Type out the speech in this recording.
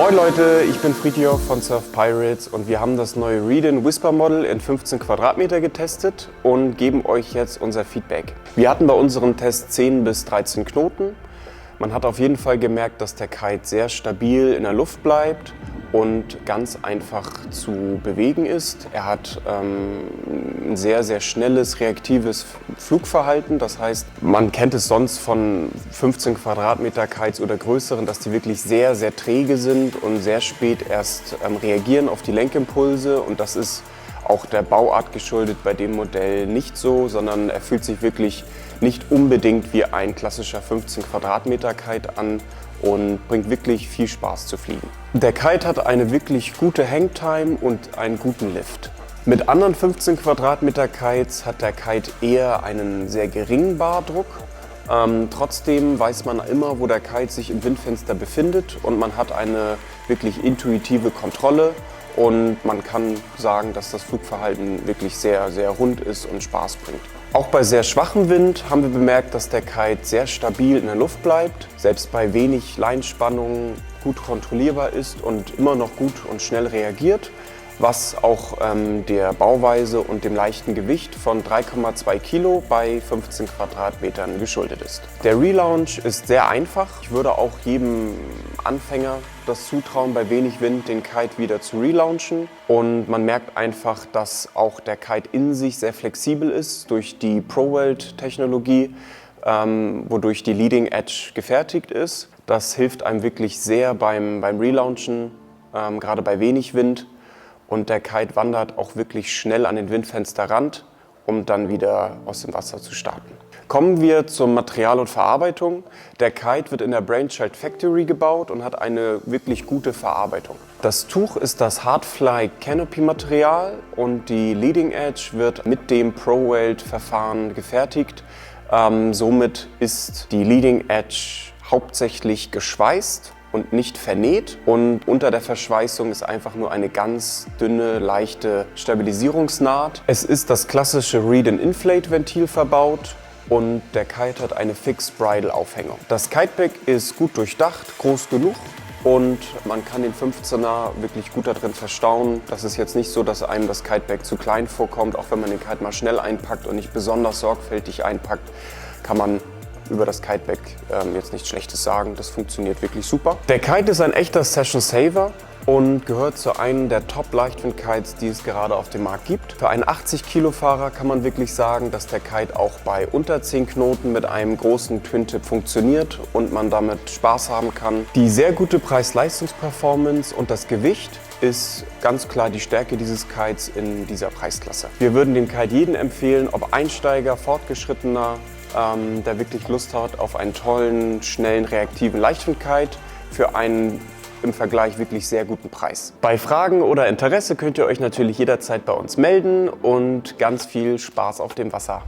Moin Leute, ich bin Fritjof von Surf Pirates und wir haben das neue Reedon Whisper Model in 15 Quadratmeter getestet und geben euch jetzt unser Feedback. Wir hatten bei unserem Test 10 bis 13 Knoten. Man hat auf jeden Fall gemerkt, dass der Kite sehr stabil in der Luft bleibt und ganz einfach zu bewegen ist. Er hat ein sehr, sehr schnelles, reaktives Flugverhalten. Das heißt, man kennt es sonst von 15 Quadratmeter Kites oder größeren, dass die wirklich sehr, sehr träge sind und sehr spät erst reagieren auf die Lenkimpulse. Und das ist auch der Bauart geschuldet bei dem Modell nicht so, sondern er fühlt sich wirklich nicht unbedingt wie ein klassischer 15 Quadratmeter Kite an und bringt wirklich viel Spaß zu fliegen. Der Kite hat eine wirklich gute Hangtime und einen guten Lift. Mit anderen 15 Quadratmeter Kites hat der Kite eher einen sehr geringen Bardruck. Trotzdem weiß man immer, wo der Kite sich im Windfenster befindet und man hat eine wirklich intuitive Kontrolle und man kann sagen, dass das Flugverhalten wirklich sehr, sehr rund ist und Spaß bringt. Auch bei sehr schwachem Wind haben wir bemerkt, dass der Kite sehr stabil in der Luft bleibt, selbst bei wenig Leinspannung gut kontrollierbar ist und immer noch gut und schnell reagiert, was auch der Bauweise und dem leichten Gewicht von 3,2 Kilo bei 15 Quadratmetern geschuldet ist. Der Relaunch ist sehr einfach. Ich würde auch jedem Anfänger das zutrauen, bei wenig Wind den Kite wieder zu relaunchen. Und man merkt einfach, dass auch der Kite in sich sehr flexibel ist durch die ProWeld-Technologie, wodurch die Leading Edge gefertigt ist. Das hilft einem wirklich sehr beim Relaunchen, gerade bei wenig Wind. Und der Kite wandert auch wirklich schnell an den Windfensterrand, um dann wieder aus dem Wasser zu starten. Kommen wir zum Material und Verarbeitung. Der Kite wird in der Brainchild Factory gebaut und hat eine wirklich gute Verarbeitung. Das Tuch ist das Hardfly Canopy Material und die Leading Edge wird mit dem ProWeld Verfahren gefertigt. Somit ist die Leading Edge hauptsächlich geschweißt und nicht vernäht, und unter der Verschweißung ist einfach nur eine ganz dünne, leichte Stabilisierungsnaht. Es ist das klassische Reedon Inflate Ventil verbaut und der Kite hat eine Fixed Bridle Aufhängung. Das Kiteback ist gut durchdacht, groß genug und man kann den 15er wirklich gut da drin verstauen. Das ist jetzt nicht so, dass einem das Kiteback zu klein vorkommt. Auch wenn man den Kite mal schnell einpackt und nicht besonders sorgfältig einpackt, kann man über das Kiteback jetzt nichts Schlechtes sagen. Das funktioniert wirklich super. Der Kite ist ein echter Session Saver und gehört zu einem der Top-Leichtwind-Kites, die es gerade auf dem Markt gibt. Für einen 80-Kilo-Fahrer kann man wirklich sagen, dass der Kite auch bei unter 10 Knoten mit einem großen Twin-Tip funktioniert und man damit Spaß haben kann. Die sehr gute Preis-Leistungs-Performance und das Gewicht ist ganz klar die Stärke dieses Kites in dieser Preisklasse. Wir würden den Kite jedem empfehlen, ob Einsteiger, Fortgeschrittener, der wirklich Lust hat auf einen tollen, schnellen, reaktiven Leichtwind-Kite für einen im Vergleich wirklich sehr guten Preis. Bei Fragen oder Interesse könnt ihr euch natürlich jederzeit bei uns melden und ganz viel Spaß auf dem Wasser.